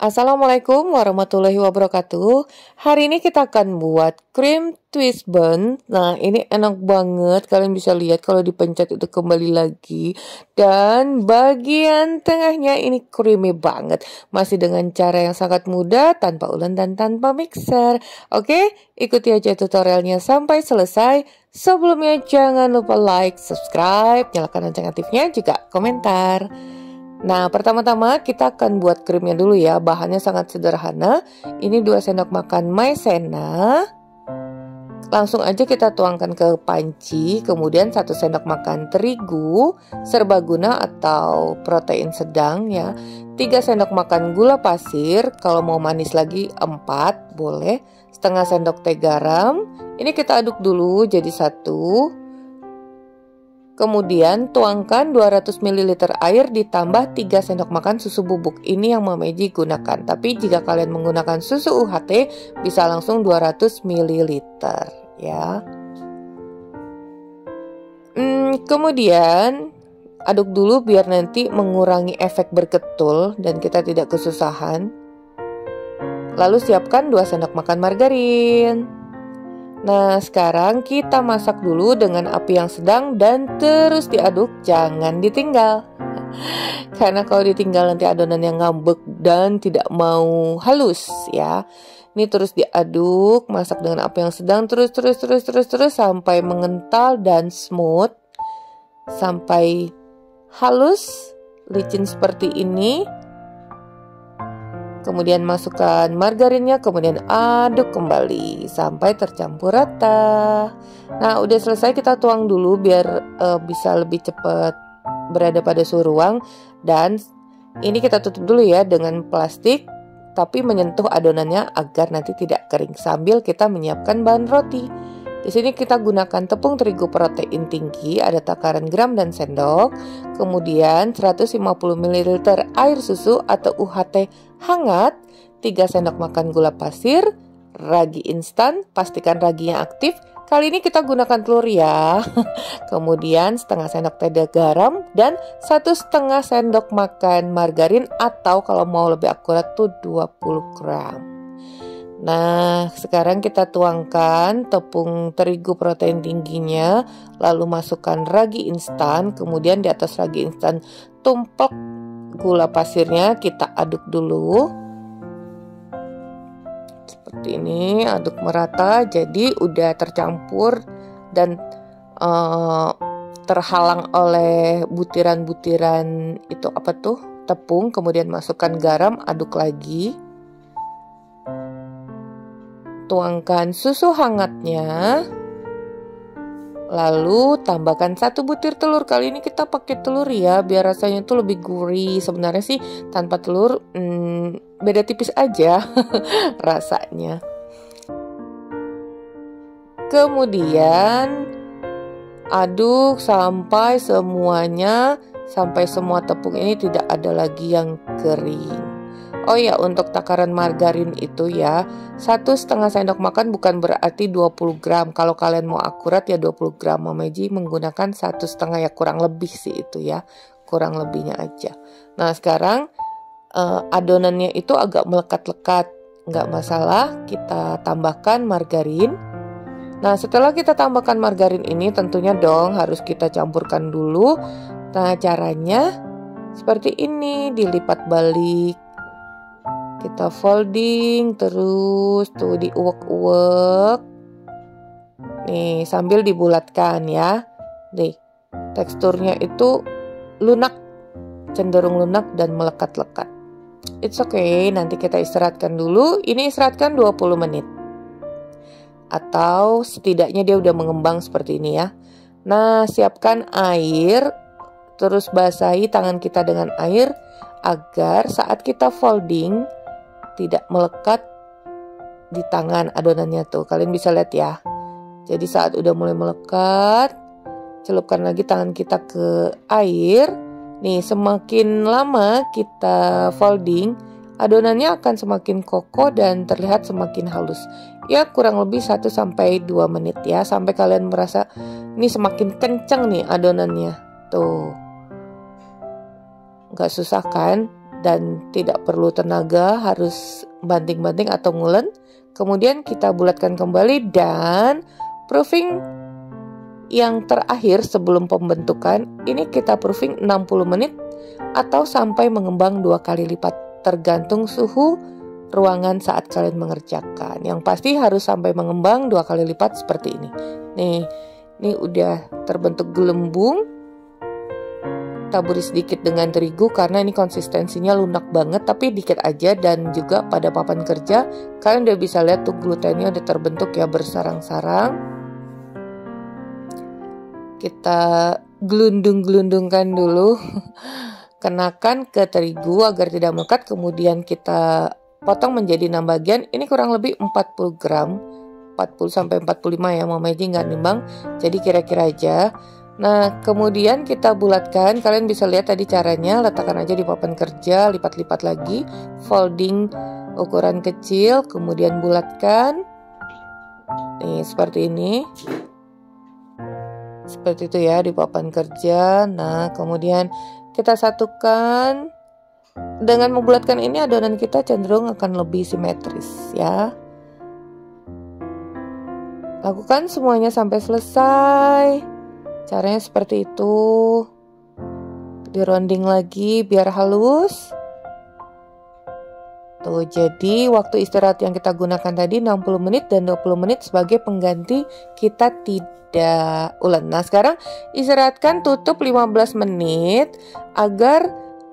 Assalamualaikum warahmatullahi wabarakatuh. Hari ini kita akan buat cream twist bun. Nah, ini enak banget. Kalian bisa lihat kalau dipencet itu kembali lagi. Dan bagian tengahnya ini creamy banget. Masih dengan cara yang sangat mudah, tanpa ulen dan tanpa mixer. Oke, ikuti aja tutorialnya sampai selesai. Sebelumnya jangan lupa like, subscribe, nyalakan lonceng aktifnya, juga komentar. Nah, pertama-tama kita akan buat krimnya dulu ya. Bahannya sangat sederhana. Ini 2 sendok makan maizena. Langsung aja kita tuangkan ke panci. Kemudian 1 sendok makan terigu serbaguna atau protein sedang ya. 3 sendok makan gula pasir. Kalau mau manis lagi 4 boleh. Setengah sendok teh garam. Ini kita aduk dulu jadi satu. Kemudian tuangkan 200 ml air ditambah 3 sendok makan susu bubuk. Ini yang Mama Eji gunakan. Tapi jika kalian menggunakan susu UHT bisa langsung 200 ml ya. Kemudian aduk dulu biar nanti mengurangi efek berketul dan kita tidak kesusahan. Lalu siapkan 2 sendok makan margarin. Nah, sekarang kita masak dulu dengan api yang sedang dan terus diaduk, jangan ditinggal. Karena kalau ditinggal nanti adonannya ngambek dan tidak mau halus ya. Ini terus diaduk, masak dengan api yang sedang terus sampai mengental dan smooth. Sampai halus, licin seperti ini. Kemudian masukkan margarinnya, kemudian aduk kembali sampai tercampur rata. Nah, udah selesai, kita tuang dulu biar bisa lebih cepat berada pada suhu ruang. Dan ini kita tutup dulu ya dengan plastik, tapi menyentuh adonannya agar nanti tidak kering sambil kita menyiapkan bahan roti. Di sini kita gunakan tepung terigu protein tinggi, ada takaran gram dan sendok. Kemudian 150 ml air susu atau UHT hangat, 3 sendok makan gula pasir, ragi instan, pastikan raginya aktif. Kali ini kita gunakan telur ya. Kemudian setengah sendok teh garam dan 1,5 sendok makan margarin atau kalau mau lebih akurat tuh 20 gram. Nah, sekarang kita tuangkan tepung terigu protein tingginya, lalu masukkan ragi instan, kemudian di atas ragi instan tumpuk gula pasirnya, kita aduk dulu. Seperti ini, aduk merata, jadi udah tercampur dan terhalang oleh butiran-butiran itu apa tuh? Tepung, kemudian masukkan garam, aduk lagi. Tuangkan susu hangatnya, lalu tambahkan 1 butir telur. Kali ini kita pakai telur ya, biar rasanya tuh lebih gurih. Sebenarnya sih tanpa telur beda tipis aja rasanya. Kemudian aduk sampai semuanya, sampai semua tepung ini tidak ada lagi yang kering. Oh ya, untuk takaran margarin itu ya 1,5 sendok makan bukan berarti 20 gram. Kalau kalian mau akurat ya 20 gram. Mama Eji menggunakan 1,5 ya, kurang lebih sih itu ya. Kurang lebihnya aja. Nah, sekarang adonannya itu agak melekat-lekat. Nggak masalah, kita tambahkan margarin. Nah, setelah kita tambahkan margarin ini tentunya dong harus kita campurkan dulu. Nah, caranya seperti ini, dilipat balik. Kita folding terus tuh, diuwek-uwek. Nih, sambil dibulatkan ya. Nih, teksturnya itu lunak, cenderung lunak dan melekat-lekat. It's okay, nanti kita istirahatkan dulu. Ini istirahatkan 20 menit. Atau setidaknya dia udah mengembang seperti ini ya. Nah, siapkan air, terus basahi tangan kita dengan air agar saat kita folding tidak melekat di tangan adonannya tuh. Kalian bisa lihat ya. Jadi saat udah mulai melekat, celupkan lagi tangan kita ke air. Nih, semakin lama kita folding, adonannya akan semakin kokoh dan terlihat semakin halus. Ya, kurang lebih 1-2 menit ya, sampai kalian merasa ini semakin kencang nih adonannya. Tuh. Nggak susah kan? dan tidak perlu tenaga harus banting-banting atau ngulen. Kemudian kita bulatkan kembali dan proofing yang terakhir sebelum pembentukan ini kita proofing 60 menit atau sampai mengembang 2 kali lipat tergantung suhu ruangan saat kalian mengerjakan. Yang pasti harus sampai mengembang 2 kali lipat seperti ini. Nih, ini udah terbentuk gelembung. Taburi sedikit dengan terigu karena ini konsistensinya lunak banget, tapi dikit aja. Dan juga pada papan kerja kalian udah bisa lihat tuh glutennya udah terbentuk ya bersarang-sarang. Kita gelundung-gelundungkan dulu. Kenakan ke terigu agar tidak melekat. Kemudian kita potong menjadi 6 bagian. Ini kurang lebih 40 gram. 40-45 ya, Mama Eji nggak nimbang. Jadi kira-kira aja. Nah, kemudian kita bulatkan. Kalian bisa lihat tadi caranya. Letakkan aja di papan kerja, lipat-lipat lagi. Folding ukuran kecil, kemudian bulatkan. Nih, seperti ini. Seperti itu ya di papan kerja. Nah, kemudian kita satukan. Dengan membulatkan ini adonan kita cenderung akan lebih simetris ya. Lakukan semuanya sampai selesai. Caranya seperti itu. Dironding lagi biar halus. Tuh, jadi waktu istirahat yang kita gunakan tadi 60 menit dan 20 menit sebagai pengganti kita tidak ulen. Nah, sekarang istirahatkan, tutup 15 menit agar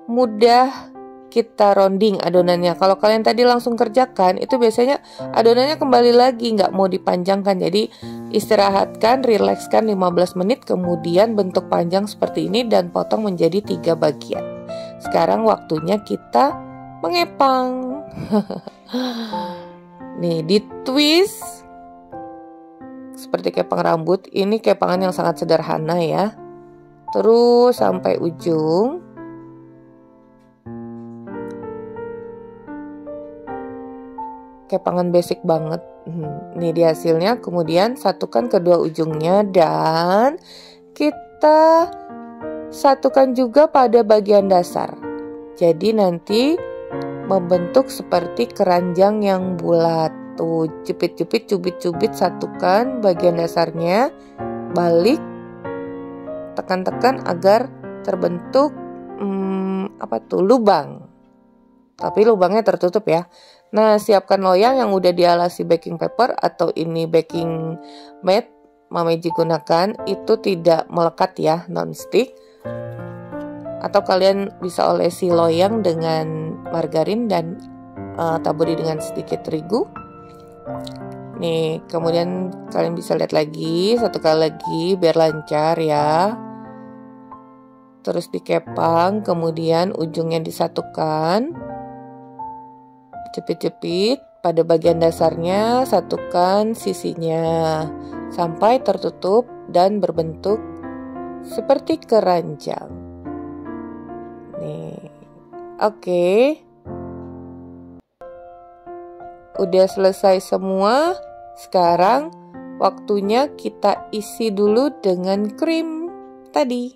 mudah kita rounding adonannya. Kalau kalian tadi langsung kerjakan, itu biasanya adonannya kembali lagi, nggak mau dipanjangkan. Jadi istirahatkan, rilekskan 15 menit, kemudian bentuk panjang seperti ini dan potong menjadi 3 bagian. Sekarang waktunya kita mengepang. Nih, di twist seperti kepang rambut. Ini kepangan yang sangat sederhana ya. Terus sampai ujung. Kepangan basic banget. Ini dia hasilnya. Kemudian satukan kedua ujungnya dan kita satukan juga pada bagian dasar. Jadi nanti membentuk seperti keranjang yang bulat. Tuh, jepit-jepit, cubit-cubit, satukan bagian dasarnya, balik, tekan-tekan agar terbentuk lubang. Tapi lubangnya tertutup ya. Nah, siapkan loyang yang udah dialasi baking paper atau ini baking mat Mama Eji gunakan, itu tidak melekat ya, non-stick. Atau kalian bisa olesi loyang dengan margarin dan taburi dengan sedikit terigu. Nih, kemudian kalian bisa lihat lagi, satu kali lagi biar lancar ya. Terus dikepang, kemudian ujungnya disatukan. Jepit-jepit pada bagian dasarnya, satukan sisinya sampai tertutup dan berbentuk seperti keranjang. Nih, oke. Udah selesai semua. Sekarang waktunya kita isi dulu dengan krim tadi.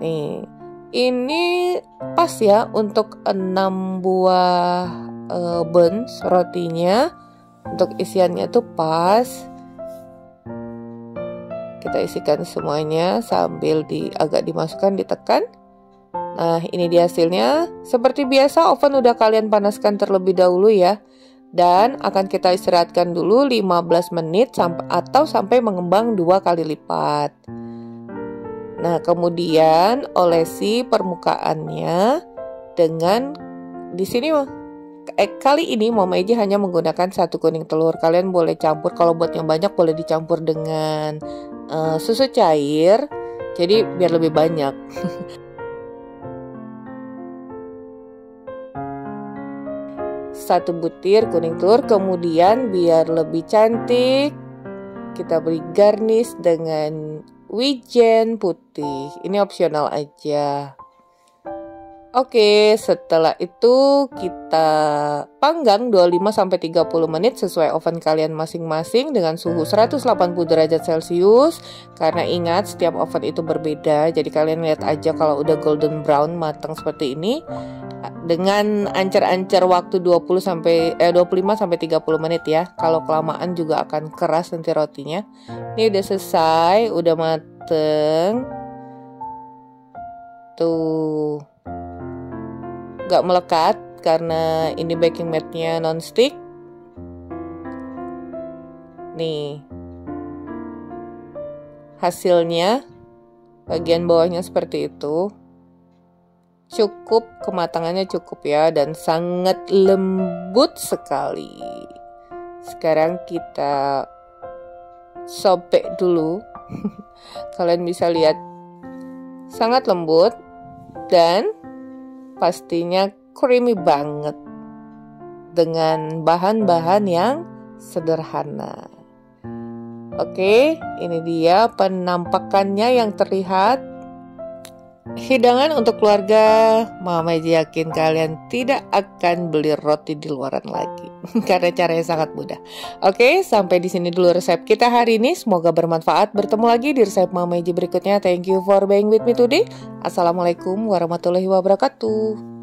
Nih, ini pas ya untuk 6 buah buns rotinya. Untuk isiannya tuh pas. Kita isikan semuanya sambil agak dimasukkan, ditekan. Nah, ini dia hasilnya. Seperti biasa, oven udah kalian panaskan terlebih dahulu ya. Dan akan kita istirahatkan dulu 15 menit atau sampai mengembang 2 kali lipat. Nah, kemudian olesi permukaannya dengan di sini kali ini Mama Eji hanya menggunakan 1 kuning telur. Kalian boleh campur, kalau buat yang banyak boleh dicampur dengan susu cair. Jadi biar lebih banyak. Satu butir kuning telur, kemudian biar lebih cantik kita beri garnish dengan wijen putih. Ini opsional aja. Oke, setelah itu kita panggang 25-30 menit sesuai oven kalian masing-masing dengan suhu 180 derajat Celcius. Karena ingat setiap oven itu berbeda, jadi kalian lihat aja kalau udah golden brown matang seperti ini. Dengan ancar-ancar waktu 25-30 menit ya. Kalau kelamaan juga akan keras nanti rotinya. Ini udah selesai, udah mateng. Tuh. Gak melekat karena ini baking mat-nya non-stick. Nih hasilnya, bagian bawahnya seperti itu. Cukup, kematangannya cukup ya, dan sangat lembut sekali. Sekarang kita sobek dulu. Kalian bisa lihat sangat lembut dan pastinya creamy banget dengan bahan-bahan yang sederhana. Oke, ini dia penampakannya yang terlihat. Hidangan untuk keluarga. Mama yakin kalian tidak akan beli roti di luaran lagi karena caranya sangat mudah. Oke, sampai di sini dulu resep kita hari ini. Semoga bermanfaat. Bertemu lagi di resep Mama Eji berikutnya. Thank you for being with me today. Assalamualaikum warahmatullahi wabarakatuh.